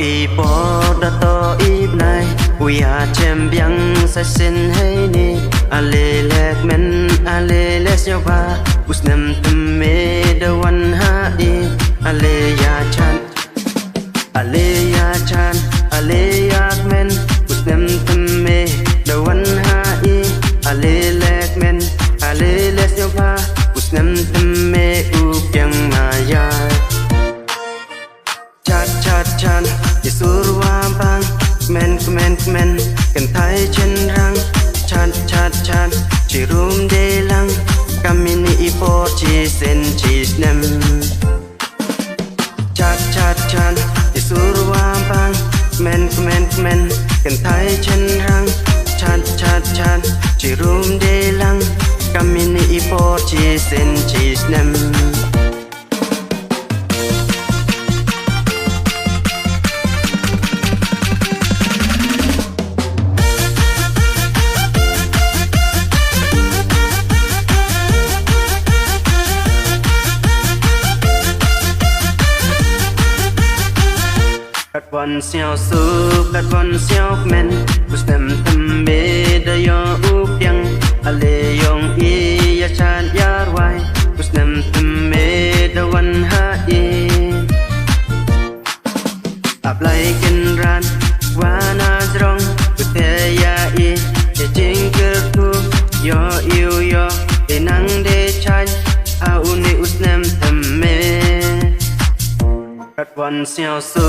y bỏ đã to ít này ui à chém biang sai xin hay ni ale lek men ale les yo ba usnem tum me the one ha i ale ya chan ale ya chan ale ya men usnem tum me the one ha i ale lek men ale les yo ba usnem tum me u kyang ma ya chan chỉ sur wa bang men cần thấy chân răng chan chỉ room de lang kamini ipo chỉ sen chỉ nem chan chỉ sur wa bang men cần thấy chân răng chan chỉ room de lang kamini ipo chỉ sen chỉ nem cắt von xiao su cắt von xiao men usnem tum be da yo u piang ale yong i ya chan yar wai usnem tum be da wan ha i aplai kin ran wana zrong te ya i te jing ker tu yo yêu yo te nang de chan a uni usnem tum me cắt von xiao su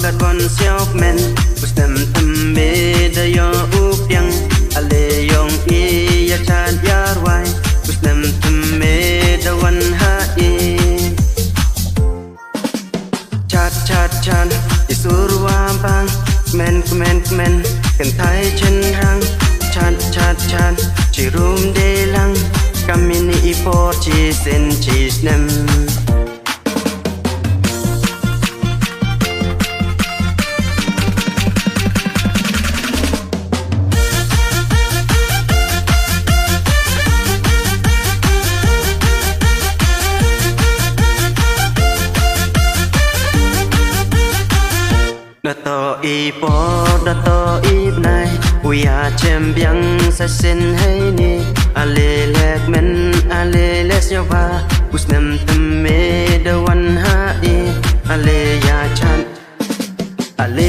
cắt von xiao men usnem tum be da yo u piang ale yong i ya chan yar wai usnem tum be da wan ha i chan isur wa bang men cần thấy chân răng chan chỉ room de lang kamini ipo chỉ sen chỉ nem đã to y bỏ đã to ít này ui à chém biang sai xin hay ni ale lek men ale les yo ba usnem tum me the one ha i ale ya chan ale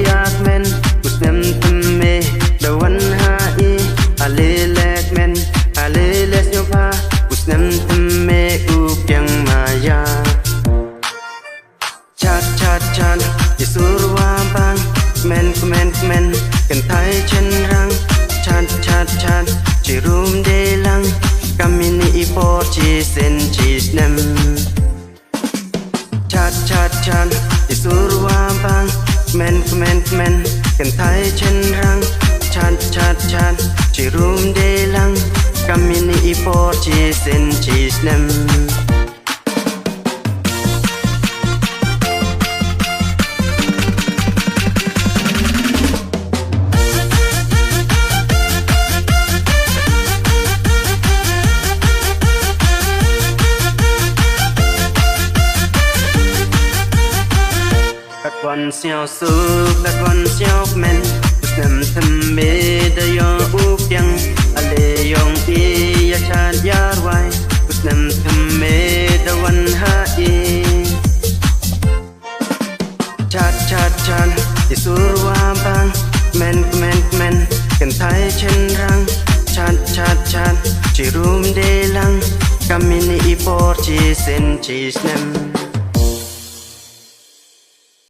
ya men usnem tum me the one ha i ale lek men ale les yo ba usnem tum me u kyang ma ya chan chỉ sur wa bang men cần thấy chân răng chan chỉ room de lang kamini ipo chỉ sen chỉ nem chan chỉ sur wa bang men cần thấy chân răng chan chỉ room de lang kamini ipo chỉ sen chỉ nem von xiao su cắt von xiao men usnem tum be da yo u piang ale yong i ya chan yar wai usnem tum be da wan ha i chan isur wa bang men cần thấy chân răng chan chỉ room de lang kamini ipo chỉ sen chỉ nem